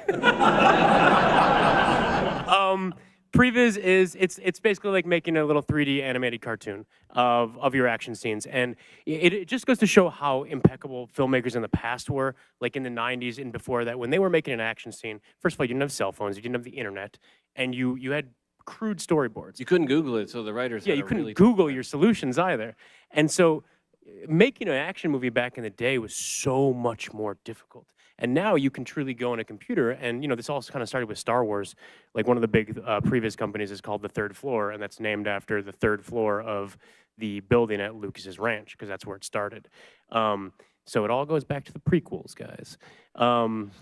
Previs is it's basically like making a little 3D animated cartoon of your action scenes, and it just goes to show how impeccable filmmakers in the past were, like in the 90s and before that, when they were making an action scene. First of all, you didn't have cell phones, you didn't have the internet, and you had crude storyboards. You couldn't Google it, so the writers Yeah, had you a couldn't really Google your solutions either, and so making an action movie back in the day was so much more difficult. And now you can truly go on a computer, and this all kind of started with Star Wars. Like one of the big previous companies is called the Third Floor, and that's named after the third floor of the building at Lucas's ranch, because that's where it started. So it all goes back to the prequels, guys,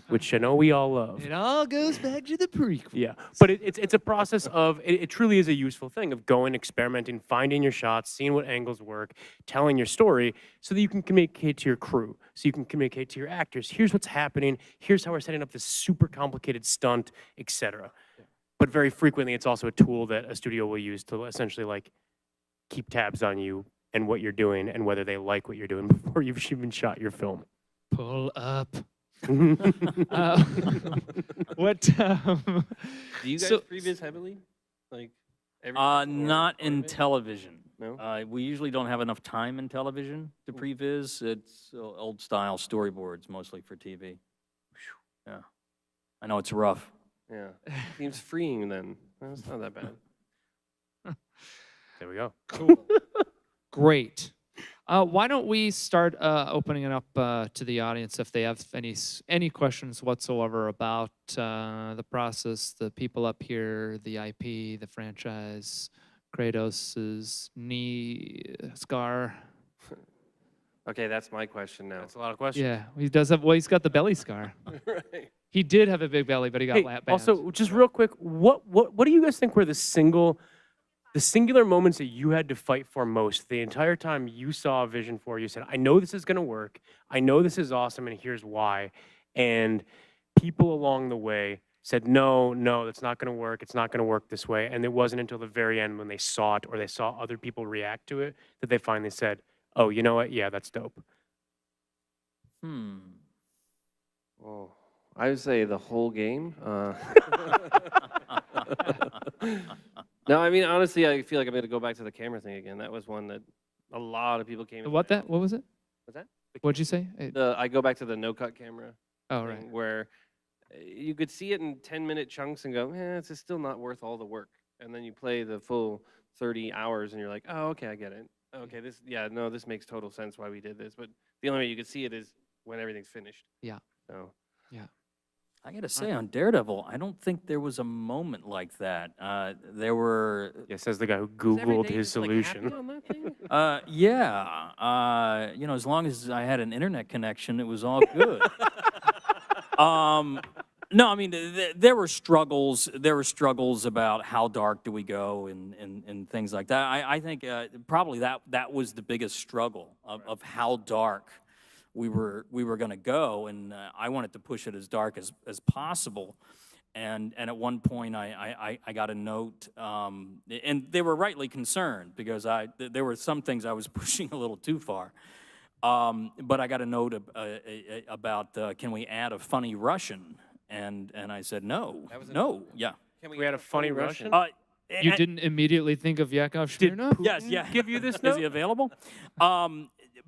which I know we all love. It all goes back to the prequel. Yeah, but it's a process of, it truly is a useful thing of going, experimenting, finding your shots, seeing what angles work, telling your story so that you can communicate to your crew, so you can communicate to your actors. Here's what's happening. Here's how we're setting up this super complicated stunt, etc. But very frequently, it's also a tool that a studio will use to essentially like keep tabs on you and what you're doing and whether they like what you're doing before you've even shot your film. Pull up. What? Do you guys So- previs heavily? Like every Not in television. No? We usually don't have enough time in television to previs. It's old style storyboards mostly for TV. Yeah. I know it's rough. Yeah. Seems freeing then. Well, it's not that bad. There we go. Great. Why don't we start opening it up to the audience if they have any questions whatsoever about the process, the people up here, the IP, the franchise, Kratos's knee scar. Okay, that's my question now. That's a lot of questions. Yeah, he does have. Well, he's got the belly scar. Right. He did have a big belly, but he got Hey, lap band. also, just real quick, what do you guys think were the singular moments that you had to fight for most the entire time you saw a vision for? You said, I know this is going to work. I know this is awesome, and here's why. And people along the way said, no, that's not going to work. It's not going to work this way. And it wasn't until the very end when they saw it or they saw other people react to it that they finally said, oh, you know what? Yeah, that's dope. Oh, I would say the whole game. No, I mean, honestly, I feel like I'm going to go back to the camera thing again. That was one that a lot of people came. What was it? What's that? What'd you say? I go back to the no-cut camera Oh, thing, right. where you could see it in 10-minute chunks and go, it's just still not worth all the work. And then you play the full 30 hours and you're like, oh, okay, I get it. Okay, this makes total sense why we did this. But the only way you could see it is when everything's finished. Yeah. So. I got to say, on Daredevil, I don't think there was a moment like that. There were, Yeah, says the guy who Was every Googled day his just, like, solution. happy on that thing? as long as I had an internet connection, it was all good. No, I mean, there were struggles. There were struggles about how dark do we go and things like that. I think probably that was the biggest struggle of how dark we were going to go, and I wanted to push it as dark as possible. And at one point, I got a note, and they were rightly concerned because there were some things I was pushing a little too far. But I got a note about can we add a funny Russian? And I said no, yeah. Can We had a funny Russian? You didn't immediately think of Yakov Smirnov? Yes, yeah. Give you this Is note? he available?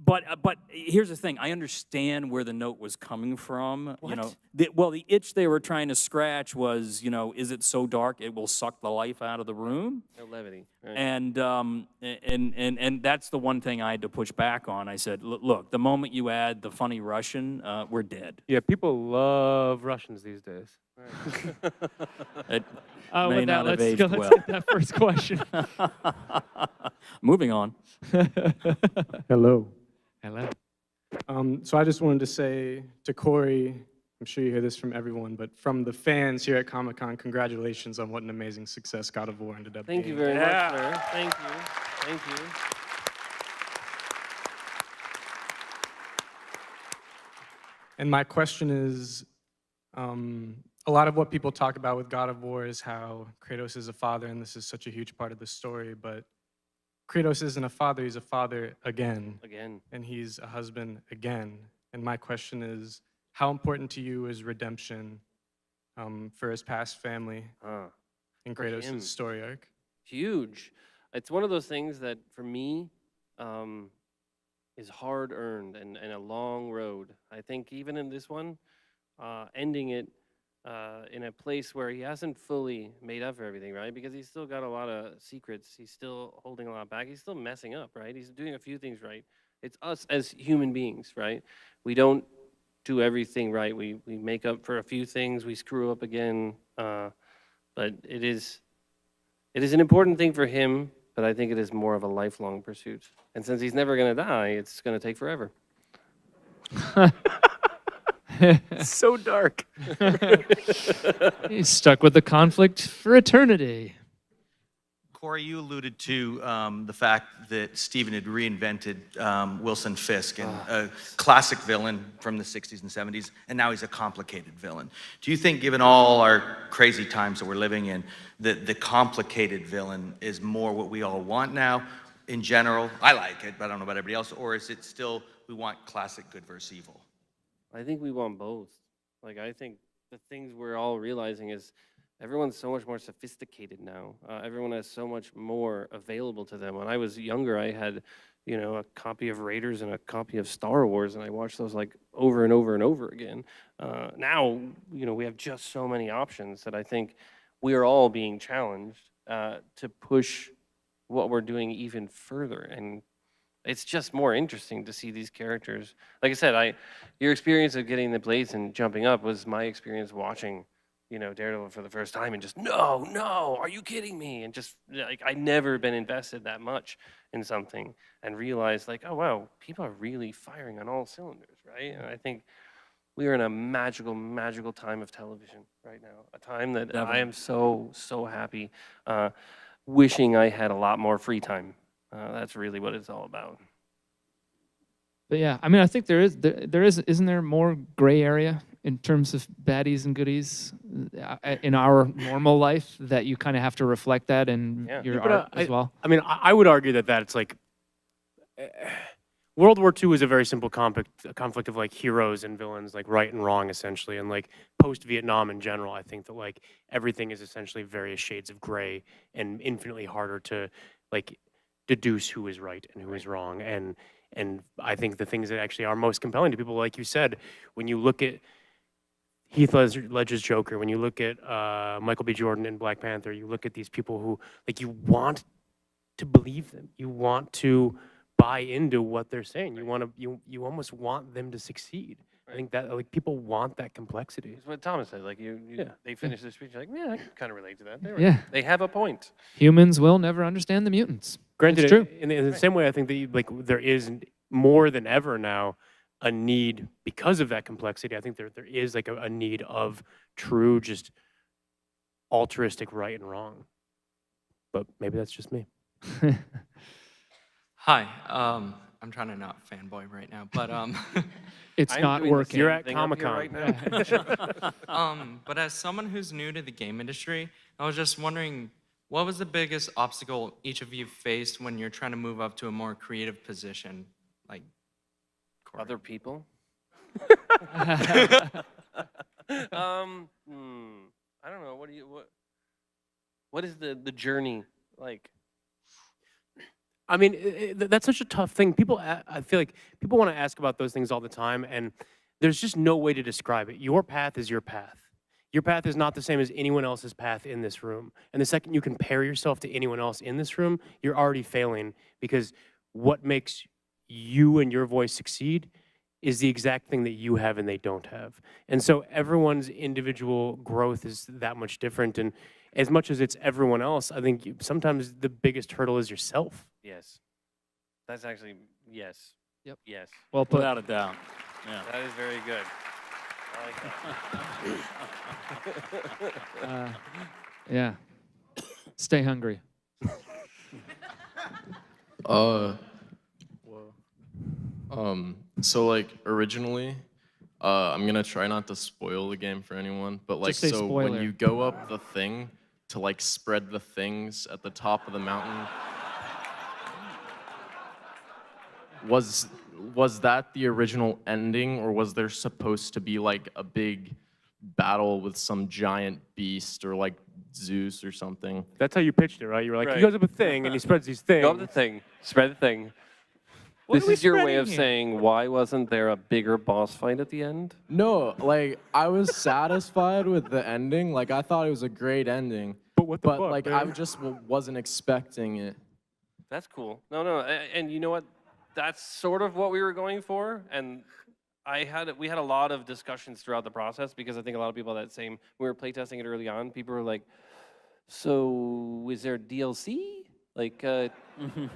But here's the thing. I understand where the note was coming from. What? The itch they were trying to scratch was, is it so dark it will suck the life out of the room? No levity. Right? And that's the one thing I had to push back on. I said, look, the moment you add the funny Russian, we're dead. Yeah, people love Russians these days. It may With that, not have let's aged well. get that first question. Moving on. Hello. Hello. So I just wanted to say to Corey, I'm sure you hear this from everyone, but from the fans here at Comic-Con, congratulations on what an amazing success God of War ended up being. Thank you very much, sir. Thank you. Thank you. And my question is, a lot of what people talk about with God of War is how Kratos is a father, and this is such a huge part of the story, but Kratos isn't a father, he's a father again. Again. And he's a husband again. And my question is, how important to you is redemption for his past family in for him. Kratos' story arc? Huge. It's one of those things that, for me, is hard-earned and a long road. I think even in this one, ending it in a place where he hasn't fully made up for everything, right? Because he's still got a lot of secrets. He's still holding a lot back. He's still messing up, right? He's doing a few things right. It's us as human beings, right? We don't do everything right. We make up for a few things. We screw up again. But it is an important thing for him, but I think it is more of a lifelong pursuit. And since he's never going to die, it's going to take forever. So dark. He's stuck with the conflict for eternity. Corey, you alluded to the fact that Steven had reinvented Wilson Fisk, and a classic villain from the 60s and 70s, and now he's a complicated villain. Do you think, given all our crazy times that we're living in, that the complicated villain is more what we all want now in general? I like it, but I don't know about everybody else. Or is it still we want classic good versus evil? I think we want both. Like, I think the things we're all realizing is everyone's so much more sophisticated now. Everyone has so much more available to them. When I was younger, I had, a copy of Raiders and a copy of Star Wars, and I watched those like over and over and over again. Now, we have just so many options that I think we are all being challenged to push what we're doing even further. And it's just more interesting to see these characters. Like I said, your experience of getting the blades and jumping up was my experience watching, Daredevil for the first time, and just, no, are you kidding me? And just, like, I'd never been invested that much in something and realized, like, oh, wow, people are really firing on all cylinders, right? And I think we are in a magical, magical time of television right now, a time that I am so, so happy, wishing I had a lot more free time. That's really what it's all about. But yeah, I think there isn't there more gray area in terms of baddies and goodies in our normal life that you kind of have to reflect that in your art as well? I would argue that it's like World War II is a very simple conflict of like heroes and villains, like right and wrong essentially, and like post-Vietnam in general. I think that like everything is essentially various shades of gray and infinitely harder to like deduce who is right and who is wrong. And I think the things that actually are most compelling to people, like you said, when you look at Heath Ledger's Joker, when you look at Michael B. Jordan in Black Panther, you look at these people who, like, you want to believe them. You want to buy into what they're saying. You almost want them to succeed. I think that like people want that complexity. It's what Thomas said. Like they finish their speech, like, yeah, I can kind of relate to that. They have a point. Humans will never understand the mutants. Granted, it's true. In the same way, I think that there is more than ever now a need because of that complexity. I think there is like a need of true, just altruistic right and wrong. But maybe that's just me. Hi, I'm trying to not fanboy right now, but it's not working. You're at Comic-Con right now. But as someone who's new to the game industry, I was just wondering, what was the biggest obstacle each of you faced when you're trying to move up to a more creative position, like Corey? Other people? I don't know. What is the journey like? I mean, that's such a tough thing. I feel like people want to ask about those things all the time, and there's just no way to describe it. Your path is your path. Your path is not the same as anyone else's path in this room. And the second you compare yourself to anyone else in this room, you're already failing, because what makes you and your voice succeed is the exact thing that you have and they don't have. And so everyone's individual growth is that much different. And as much as it's everyone else, I think sometimes the biggest hurdle is yourself. Yes. That's actually, yes. Yes, Well put. Without a doubt. Yeah. that is very good. I like that. Yeah. Stay hungry. Uh, so like originally, I'm gonna try not to spoil the game for anyone, but like Just say so when spoiler. you go up the thing to like spread the things at the top of the mountain, was that the original ending, or was there supposed to be like a big battle with some giant beast or like Zeus or something? That's how you pitched it, right? You were like, he Right. goes up a thing and he spreads these things. Go up the thing, spread the thing. What This are we is your way spreading of here? saying, why wasn't there a bigger boss fight at the end? No, like I was satisfied with the ending. Like I thought it was a great ending, But what the but fuck, like man? I just wasn't expecting it. That's cool. No, and you know what? That's sort of what we were going for, and we had a lot of discussions throughout the process because I think a lot of people had that same. We were playtesting it early on. People were like, "So is there DLC?" Like, it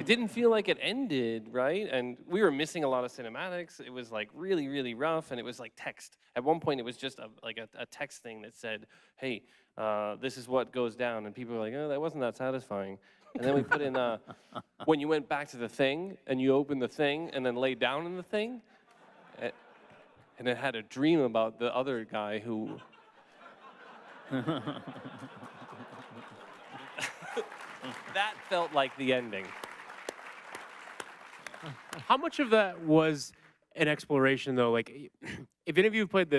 didn't feel like it ended, right? And we were missing a lot of cinematics. It was like really, really rough, and it was like text. At one point, it was just a text thing that said, "Hey, this is what goes down," and people were like, "Oh, that wasn't that satisfying." And then we put in when you went back to the thing and you opened the thing and then laid down in the thing, and it had a dream about the other guy who. That felt like the ending. How much of that was an exploration, though? Like, if any of you have played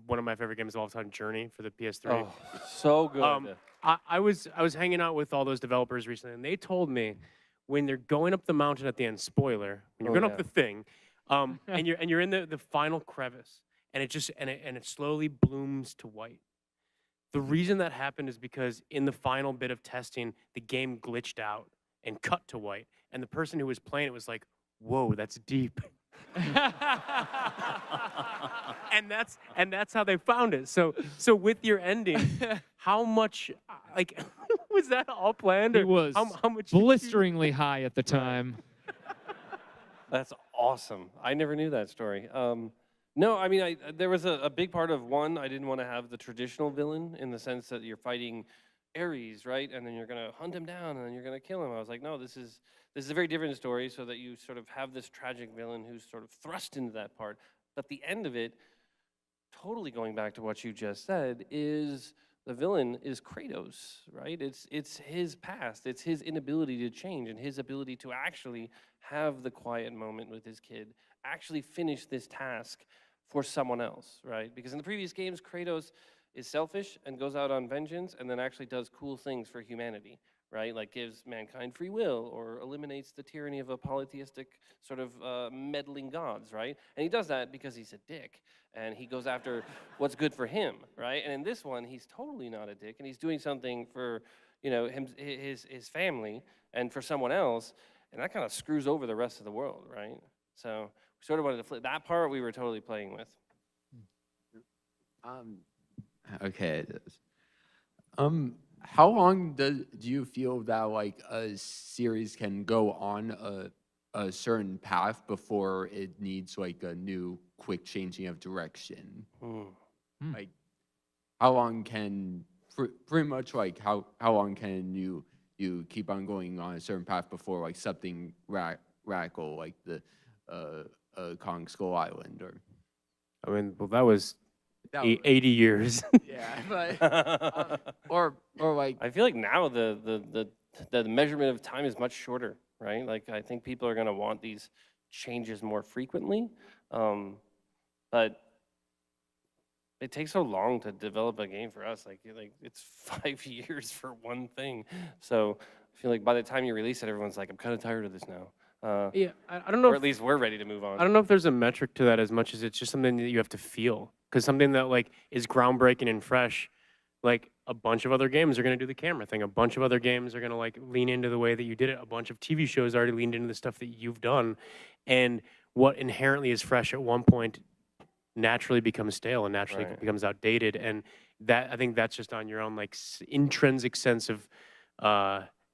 one of my favorite games of all time, Journey, for the PS3. Oh, so good. I was hanging out with all those developers recently, and they told me when they're going up the mountain at the end, spoiler, when you're Oh, going yeah. up the thing, and you're in the final crevice, and it slowly blooms to white. The reason that happened is because in the final bit of testing, the game glitched out and cut to white, and the person who was playing it was like, "Whoa, that's deep." and that's how they found it. So with your ending, how much like was that all planned? He or was how much did you- blisteringly high at the time. That's awesome. I never knew that story. No, I mean, there was a big part of one, I didn't want to have the traditional villain in the sense that you're fighting Ares, right? And then you're going to hunt him down and then you're going to kill him. I was like, no, this is a very different story so that you sort of have this tragic villain who's sort of thrust into that part. But the end of it, totally going back to what you just said, is the villain is Kratos, right? It's his past, it's his inability to change and his ability to actually have the quiet moment with his kid, actually finish this task for someone else, right? Because in the previous games, Kratos is selfish and goes out on vengeance and then actually does cool things for humanity, right? Like gives mankind free will or eliminates the tyranny of a polytheistic sort of meddling gods, right? And he does that because he's a dick and he goes after what's good for him, right? And in this one, he's totally not a dick and he's doing something for, his family and for someone else, and that kind of screws over the rest of the world, right? So we sort of wanted to flip that part. We were totally playing with. Okay, it is. How long do you feel that like a series can go on a certain path before it needs like a new quick changing of direction? Like, how long can pretty much like how long can you keep on going on a certain path before like something radical like the Kong Skull Island or? I mean, well, that was That was- 80 years. Yeah, but or like I feel like now the measurement of time is much shorter, right? Like I think people are going to want these changes more frequently, but it takes so long to develop a game for us. Like it's 5 years for one thing. So I feel like by the time you release it, everyone's like, I'm kind of tired of this now. Yeah, I don't know. Or if- at least we're ready to move on. I don't know if there's a metric to that as much as it's just something that you have to feel. Because something that like is groundbreaking and fresh, like a bunch of other games are going to do the camera thing. A bunch of other games are going to like lean into the way that you did it. A bunch of TV shows already leaned into the stuff that you've done. And what inherently is fresh at one point naturally becomes stale and naturally Right. becomes outdated. And that I think that's just on your own like intrinsic sense of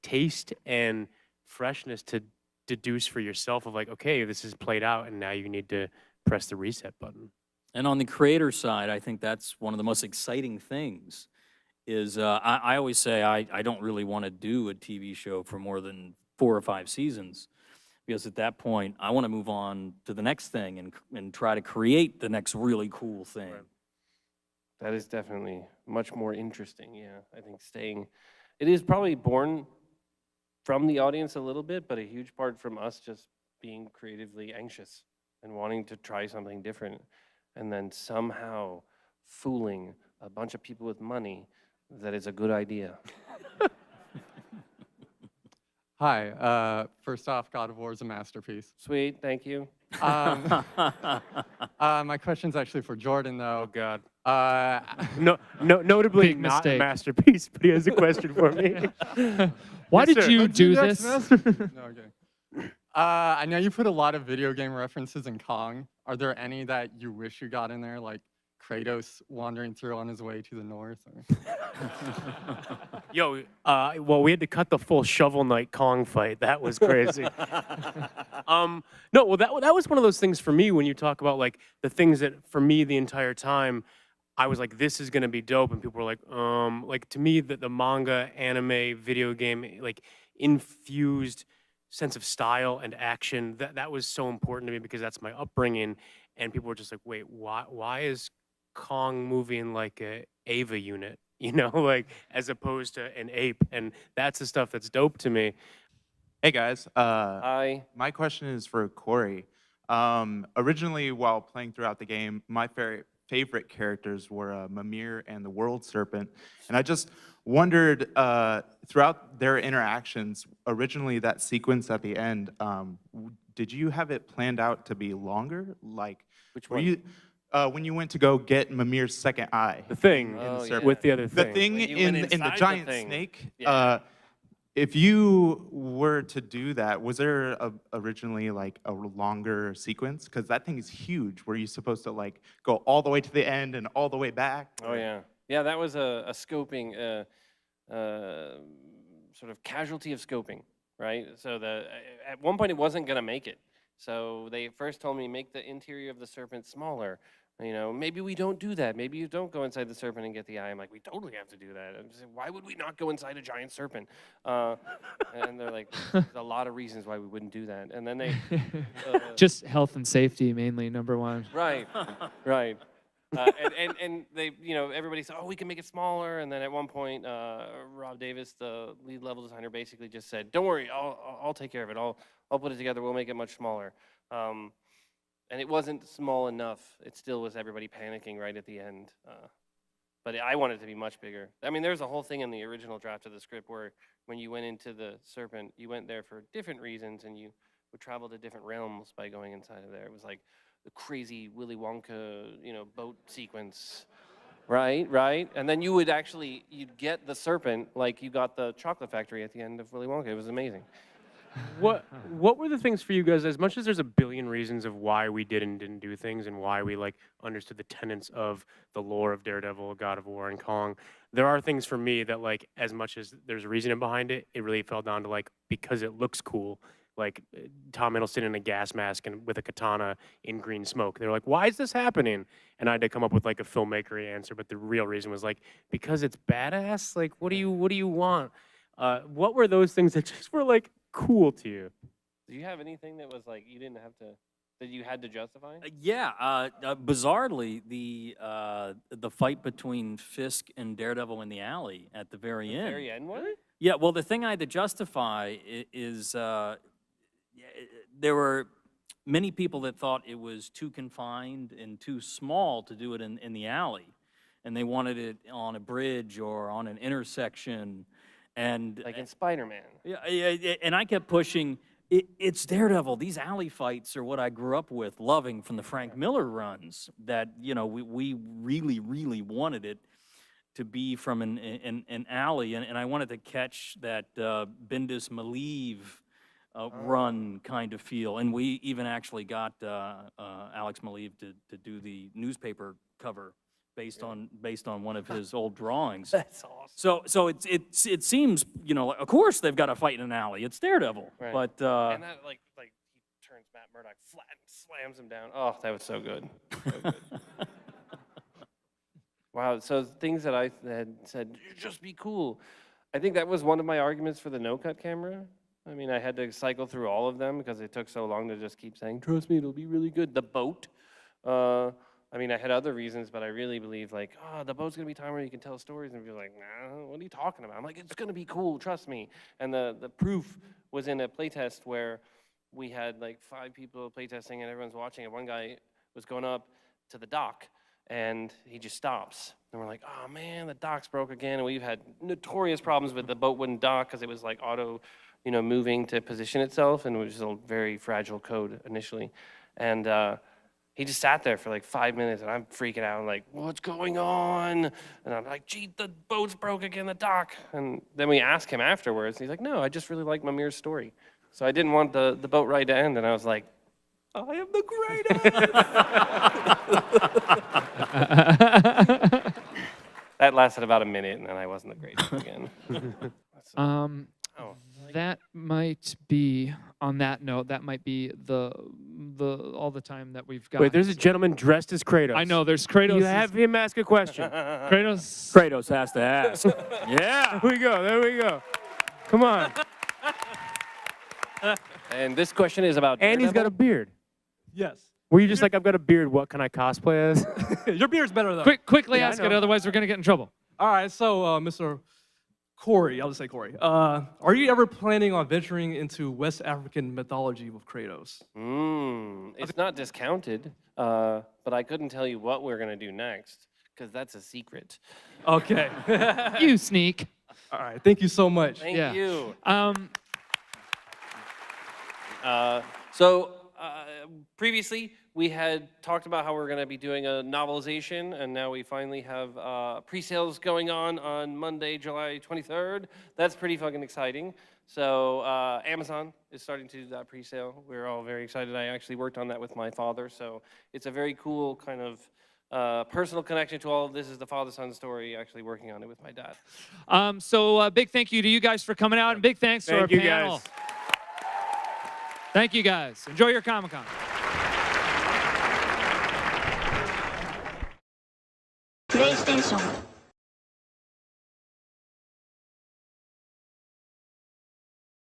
taste and freshness to deduce for yourself of like, okay, this is played out, and now you need to press the reset button. And on the creator side, I think that's one of the most exciting things is I always say I don't really want to do a TV show for more than 4 or 5 seasons because at that point, I want to move on to the next thing and try to create the next really cool thing. Right. That is definitely much more interesting, yeah. I think it is probably born from the audience a little bit, but a huge part from us just being creatively anxious and wanting to try something different, and then somehow fooling a bunch of people with money that it's a good idea. Hi. First off, God of War is a masterpiece. Sweet, thank you. My question's actually for Jordan, though. Oh God. Big Notably not a mistake. masterpiece, but he has a question for me. Why Yes, did sir. you Let's do next this? semester. No, okay. I know you put a lot of video game references in Kong. Are there any that you wish you got in there, like Kratos wandering through on his way to the north? Or? Yo, well, we had to cut the full Shovel Knight Kong fight. That was crazy. No, well, that was one of those things for me when you talk about like the things that for me the entire time I was like, this is gonna be dope, and people were like to me the manga, anime, video game, like infused sense of style and action. That was so important to me because that's my upbringing, and people were just like, wait, why is Kong moving like a Ava unit? You know, like as opposed to an ape, and that's the stuff that's dope to me. Hey guys, My question is for Corey. Originally, while playing throughout the game, my favorite characters were Mimir and the World Serpent, and I just wondered throughout their interactions. Originally, that sequence at the end, did you have it planned out to be longer? Like, Which were one? you when you went to go get Mimir's second eye? The thing Oh, yeah. with the other The thing. thing When you went in the inside the giant thing. snake. Yeah. If you were to do that, was there originally like a longer sequence? Because that thing is huge. Were you supposed to like go all the way to the end and all the way back? Oh yeah, yeah. That was a scoping, sort of casualty of scoping, right? So at one point it wasn't gonna make it. So they first told me make the interior of the serpent smaller. You know, maybe we don't do that. Maybe you don't go inside the serpent and get the eye. I'm like, we totally have to do that. I'm just like, why would we not go inside a giant serpent? And they're like, there's a lot of reasons why we wouldn't do that. And then they Just health and safety mainly, number one. Right, right. And they, you know, everybody said, oh, we can make it smaller. And then at one point, Rob Davis, the lead level designer, basically just said, don't worry, I'll take care of it. I'll put it together. We'll make it much smaller. And it wasn't small enough. It still was everybody panicking right at the end. But I wanted it to be much bigger. I mean, there's a whole thing in the original draft of the script where when you went into the serpent, you went there for different reasons, and you would travel to different realms by going inside of there. It was like the crazy Willy Wonka, you know, boat sequence. Right. And then you'd get the serpent like you got the chocolate factory at the end of Willy Wonka. It was amazing. What were the things for you guys? As much as there's a billion reasons of why we did and didn't do things, and why we like understood the tenets of the lore of Daredevil, God of War, and Kong, there are things for me that like as much as there's a reasoning behind it, it really fell down to like because it looks cool. Like Tom Hiddleston in a gas mask and with a katana in green smoke. They're like, why is this happening? And I had to come up with like a filmmaker answer, but the real reason was like because it's badass. Like what do you want? What were those things that just were like cool to you? Do you have anything that was like you didn't have to, that you had to justify? Yeah, bizarrely, the fight between Fisk and Daredevil in the alley at the very end. Very end one? Yeah, well, the thing I had to justify is there were many people that thought it was too confined and too small to do it in the alley, and they wanted it on a bridge or on an intersection. And Like in Spider-Man. yeah, and I kept pushing. It's Daredevil. These alley fights are what I grew up with, loving from the Frank Miller runs. That we really, really wanted it to be from an alley, and I wanted to catch that Bendis Malieve run kind of feel. And we even actually got Alex Malieve to do the newspaper cover based on one of his old drawings. That's awesome. So it seems, you know, of course they've got to fight in an alley. It's Daredevil, Right. but And that like he turns Matt Murdock flat and slams him down. Oh, that was so good. So good. Wow. So things that I had said, just be cool. I think that was one of my arguments for the no-cut camera. I mean, I had to cycle through all of them because it took so long to just keep saying, trust me, it'll be really good. The boat. I mean, I had other reasons, but I really believe like, oh, the boat's gonna be time where you can tell stories, and you're like, nah, what are you talking about? I'm like, it's gonna be cool, trust me. And the proof was in a playtest where we had like 5 people playtesting and everyone's watching, and one guy was going up to the dock, and he just stops. And we're like, oh man, the dock's broke again. And we've had notorious problems with the boat wouldn't dock because it was like auto, you know, moving to position itself, and it was just a very fragile code initially. And he just sat there for like 5 minutes, and I'm freaking out. I'm like, what's going on? And I'm like, gee, the boat's broke again, the dock. And then we asked him afterwards, and he's like, no, I just really like Mamir's story. So I didn't want the boat ride to end, and I was like, I am the greatest. That lasted about a minute, and then I wasn't the greatest again. That might be, on that note, that might be all the time that we've got. Wait, there's a gentleman dressed as Kratos. I know, there's Kratos. You have him ask a question. Kratos has to ask. Yeah. There we go. Come on. And this question is about And he's got a beard. Yes. Were you just like, I've got a beard, what can I cosplay as? Your beard's better though. Quickly Yeah, I ask it, know. otherwise we're gonna get in trouble. All right, so Mr. Corey, I'll just say Corey. Are you ever planning on venturing into West African mythology with Kratos? It's not discounted, but I couldn't tell you what we're gonna do next, because that's a secret. Okay. You sneak. All right, thank you so much. Thank you. Previously, we had talked about how we're going to be doing a novelization, and now we finally have pre-sales going on Monday, July 23rd. That's pretty fucking exciting. So Amazon is starting to do that pre-sale. We're all very excited. I actually worked on that with my father, so it's a very cool kind of personal connection to all of this. Is the father-son story, actually working on it with my dad. So big thank you to you guys for coming out, and big thanks to our panel. Guys. Thank you guys. Enjoy your Comic-Con. PlayStation